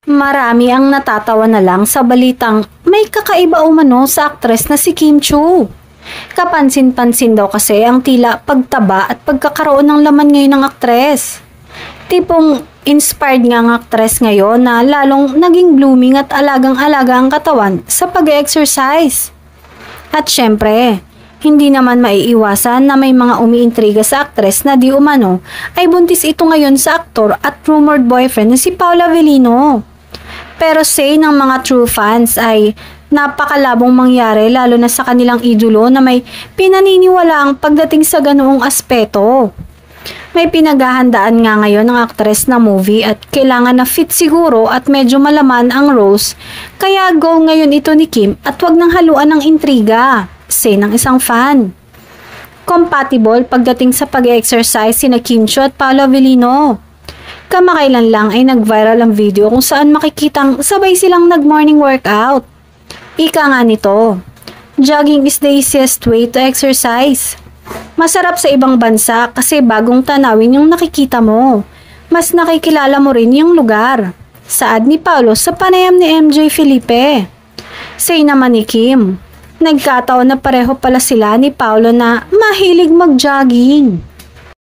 Marami ang natatawa na lang sa balitang may kakaiba umano sa aktres na si Kim Chiu. Kapansin-pansin daw kasi ang tila pagtaba at pagkakaroon ng laman ngayon ng aktres. Tipong inspired nga ang aktres ngayon na lalong naging blooming at alagang-alaga ang katawan sa pag-exercise. At syempre, hindi naman maiiwasan na may mga umiintriga sa aktres na di umano ay buntis ito ngayon sa aktor at rumored boyfriend na si Paolo Avellino. Pero say ng mga true fans ay napakalabong mangyari lalo na sa kanilang idolo na may pinaniniwalaang pagdating sa ganoong aspeto. May pinaghahandaan nga ngayon ng aktres na movie at kailangan na fit siguro at medyo malaman ang roles kaya goal ngayon ito ni Kim at wag nang haluan ng intriga, say ng isang fan. Compatible pagdating sa pag-exercise sina Kim Chiu at Paolo Avellino. Kamakailan lang ay nag-viral ang video kung saan makikitang sabay silang nag-morning workout. Ika nga nito, jogging is the easiest way to exercise. Masarap sa ibang bansa kasi bagong tanawin yung nakikita mo. Mas nakikilala mo rin yung lugar. Saad ni Paolo sa panayam ni MJ Felipe. Say naman ni Kim, nagkataon na pareho pala sila ni Paolo na mahilig mag-jogging.